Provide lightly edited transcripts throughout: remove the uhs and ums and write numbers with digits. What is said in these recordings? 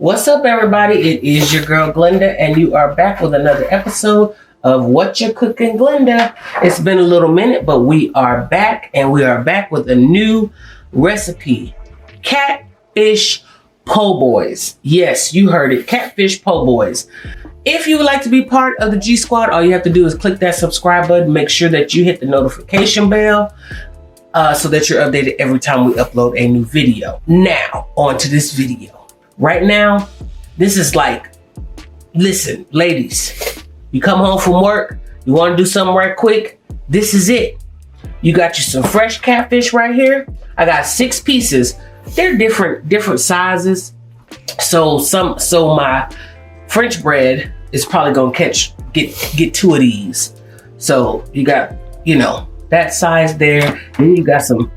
What's up, everybody? It is your girl Glenda, and you are back with another episode of Whatcha Cookin Glenda. It's been a little minute, but we are back, and we are back with a new recipe. Catfish Po Boys. Yes, you heard it. Catfish Po Boys. If you would like to be part of the G Squad, all you have to do is click that subscribe button. Make sure that you hit the notification bell so that you're updated every time we upload a new video. Now, on to this video. Right now, this is like, listen, ladies, you come home from work, you want to do something right quick, this is it. You got you some fresh catfish right here. I got 6 pieces. They're different sizes. So my French bread is probably gonna get 2 of these. So you got, that size there. Then you got some,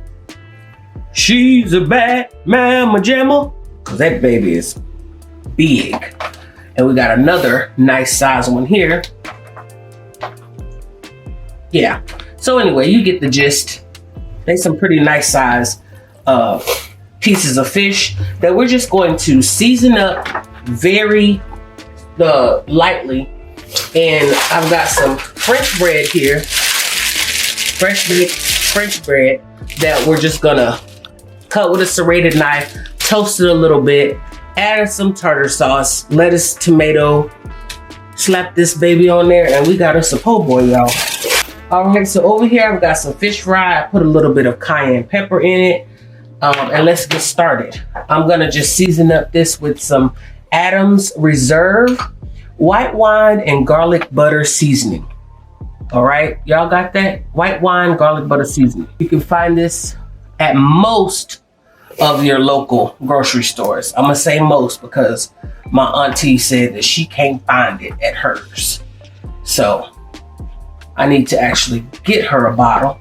she's a bad mama jamma. Cause that baby is big. And we got another nice size one here. Yeah. So anyway, you get the gist. There's some pretty nice size pieces of fish that we're just going to season up very lightly. And I've got some French bread here. French bread that we're just gonna cut with a serrated knife. Toast it a little bit, add some tartar sauce, lettuce, tomato, slap this baby on there, and we got us a po' boy, y'all. All right, so over here I've got some fish fry. I put a little bit of cayenne pepper in it, and let's get started. I'm gonna just season up this with some Adams Reserve white wine and garlic butter seasoning. All right, y'all got that? White wine, garlic butter seasoning. You can find this at most of your local grocery stores. I'm gonna say most because my auntie said that she can't find it at hers. So I need to actually get her a bottle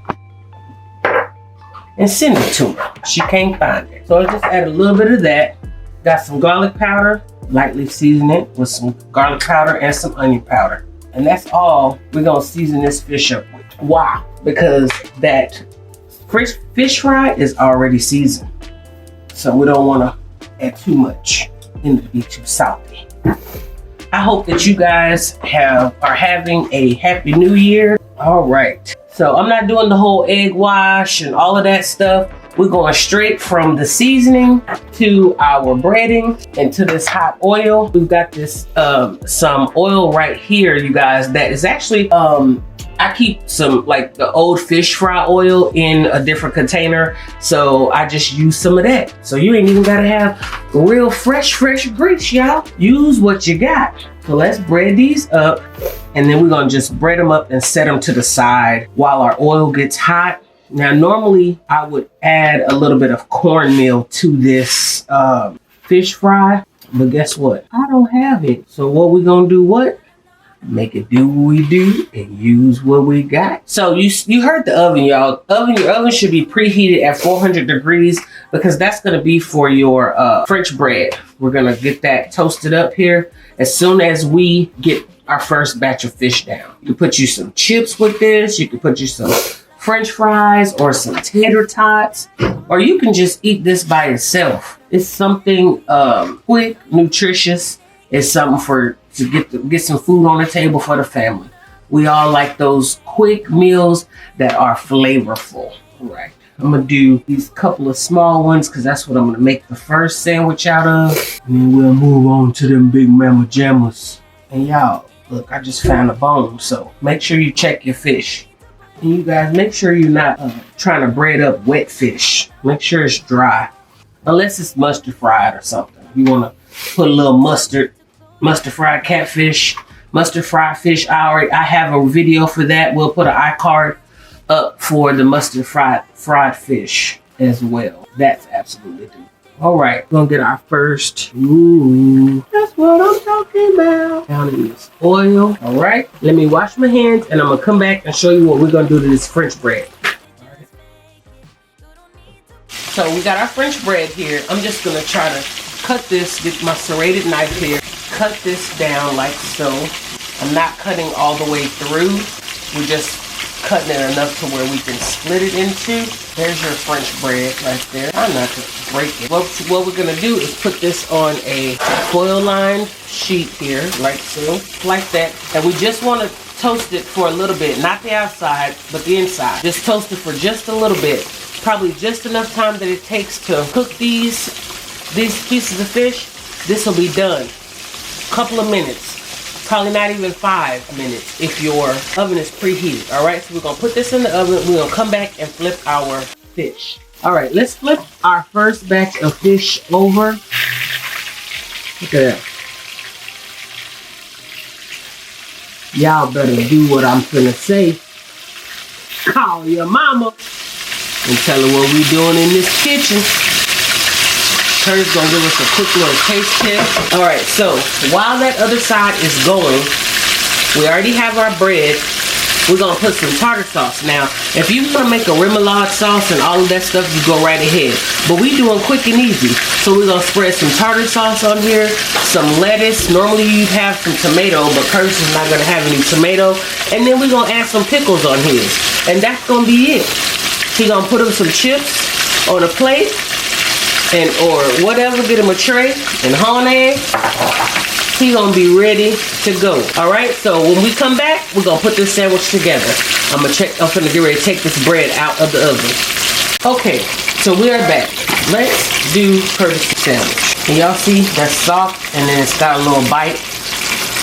and send it to her. She can't find it. So I just add a little bit of that. Got some garlic powder, lightly season it with some garlic powder and some onion powder. And that's all we're gonna season this fish up with. Why? Because that fish fry is already seasoned. So we don't want to add too much and it be too salty. I hope that you guys are having a happy new year. All right. So I'm not doing the whole egg wash and all of that stuff. We're going straight from the seasoning to our breading and to this hot oil. We've got this some oil right here, you guys, that is actually I keep some like the old fish fry oil in a different container. So I just use some of that. So you ain't even gotta have real fresh grease, y'all. Use what you got. So let's bread these up, and then we're gonna just bread them up and set them to the side while our oil gets hot. Now, normally I would add a little bit of cornmeal to this fish fry, but guess what? I don't have it. So what we gonna do, what? Make it do what we do and use what we got. So you heard the oven, y'all. Your oven should be preheated at 400 degrees because that's gonna be for your French bread. We're gonna get that toasted up here as soon as we get our first batch of fish down. You can put you some chips with this. You can put you some French fries or some tater tots, or you can just eat this by itself. It's something quick, nutritious. It's something to get some food on the table for the family. We all like those quick meals that are flavorful. Right. I'm gonna do these couple of small ones because that's what I'm gonna make the first sandwich out of. And then we'll move on to them big mama jammas. And y'all, look, I just found a bone. So make sure you check your fish. And you guys, make sure you're not trying to bread up wet fish. Make sure it's dry. Unless it's mustard fried or something. You wanna put a little mustard fried catfish, mustard fried fish. I have a video for that. We'll put an iCard up for the mustard fried fish as well. That's absolutely due. All right, we're gonna get our first. Ooh, that's what I'm talking about. Down in this oil. All right, let me wash my hands and I'm gonna come back and show you what we're gonna do to this French bread. All right. So we got our French bread here. I'm just gonna try to cut this with my serrated knife here. Cut this down like so. I'm not cutting all the way through. We're just cutting it enough to where we can split it into. There's your French bread right there. Try not to break it. What we're gonna do is put this on a foil lined sheet here, like so, like that. And we just wanna toast it for a little bit, not the outside, but the inside. Just toast it for just a little bit. Probably just enough time that it takes to cook these pieces of fish. This will be done. Couple of minutes. Probably not even 5 minutes if your oven is preheated. All right, so we're gonna put this in the oven. We're gonna come back and flip our fish. All right, let's flip our first batch of fish over. Look at that. Y'all better do what I'm finna say. Call your mama and tell her what we doing in this kitchen. Curtis gonna give us a quick little taste test. All right, so while that other side is going, we already have our bread. We're gonna put some tartar sauce. Now, if you wanna make a remoulade sauce and all of that stuff, you go right ahead. But we doing quick and easy. So we're gonna spread some tartar sauce on here, some lettuce. Normally you'd have some tomato, but Curtis is not gonna have any tomato. And then we're gonna add some pickles on his. And that's gonna be it. He gonna put him some chips on a plate. And or whatever, get him a tray and honey. He gonna be ready to go. All right, so when we come back, we're gonna put this sandwich together. I'm gonna get ready to take this bread out of the oven. Okay, so we are back. Let's do Curtis' sandwich. Can y'all see that's soft and then it's got a little bite,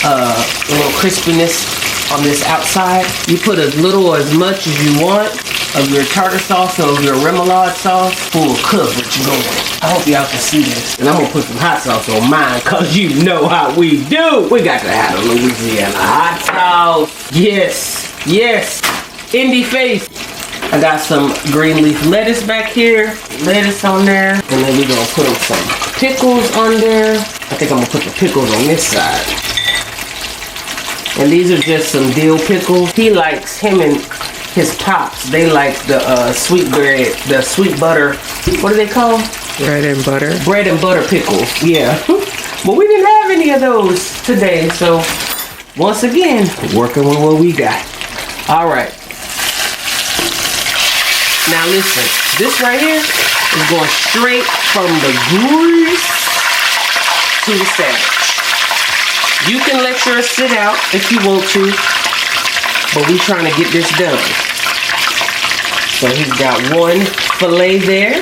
a little crispiness on this outside. You put as little or as much as you want of your tartar sauce or of your remoulade sauce. Full cook what you going. I hope y'all can see this. And I'm gonna put some hot sauce on mine, cause you know how we do. We got to have a Louisiana hot sauce. Yes, yes. Indie face. I got some green leaf lettuce back here. Lettuce on there. And then we're gonna put some pickles on there. I think I'm gonna put the pickles on this side. And these are just some dill pickles. He likes, him and his pops, they like the sweet bread, the sweet butter. What do they call them? Bread and butter. Bread and butter pickles, yeah. But we didn't have any of those today, so once again, working with what we got. All right. Now listen, this right here is going straight from the grease to the sandwich. You can let yours sit out if you want to, but we trying to get this done. So he's got one fillet there.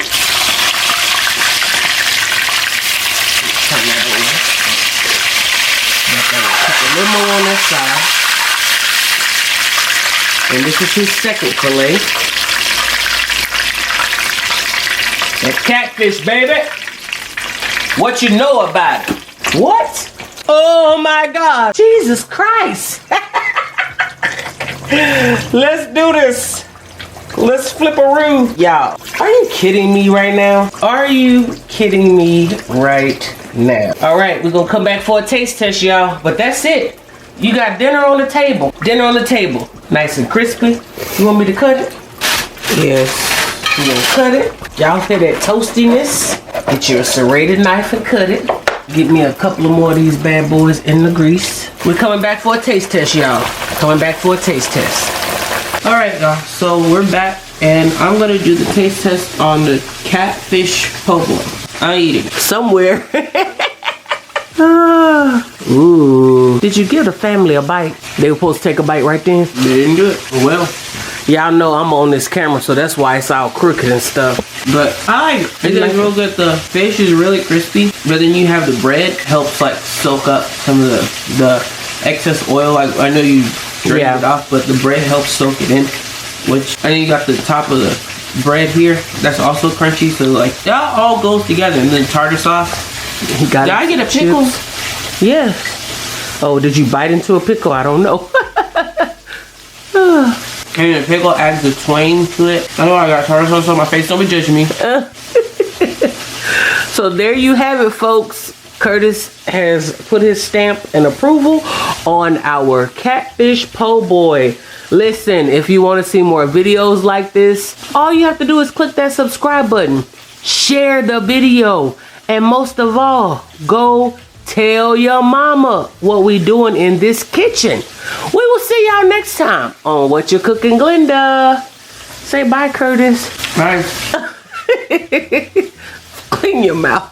Turn that over. Put a little more on that side. And this is his second fillet. That catfish, baby. What you know about it? What? Oh my God. Jesus Christ. Let's do this. Let's flip a roux. Y'all, are you kidding me right now? Are you kidding me right now? All right, we're gonna come back for a taste test, y'all. But that's it. You got dinner on the table. Dinner on the table. Nice and crispy. You want me to cut it? Yes. You gonna cut it? Y'all hear that toastiness? Get your serrated knife and cut it. Get me a couple of more of these bad boys in the grease. We're coming back for a taste test, y'all. Coming back for a taste test. All right, y'all. So we're back, and I'm gonna do the taste test on the Catfish Po Boy. I'm eating somewhere. Ooh. Did you give the family a bite? They were supposed to take a bite right then? They didn't do it. Well, y'all know I'm on this camera, so that's why it's all crooked and stuff. But I like it. It's real good. The fish is really crispy, but then you have the bread helps like soak up some of the excess oil. Like I know you drained it off, but the bread helps soak it in. Which and then you got the top of the bread here. That's also crunchy. So like that all goes together. And then tartar sauce. Did I get a pickle? Yes. Oh, did you bite into a pickle? I don't know. And the pickle adds the twang to it. I know I got tartar sauce on my face. Don't be judging me. So there you have it, folks. Curtis has put his stamp and approval on our Catfish Po Boy. Listen, if you want to see more videos like this, all you have to do is click that subscribe button. Share the video. And most of all, go Tell your mama what we doing in this kitchen. We will see y'all next time on Whatcha Cookin Glenda. Say bye, Curtis. Bye. Clean your mouth.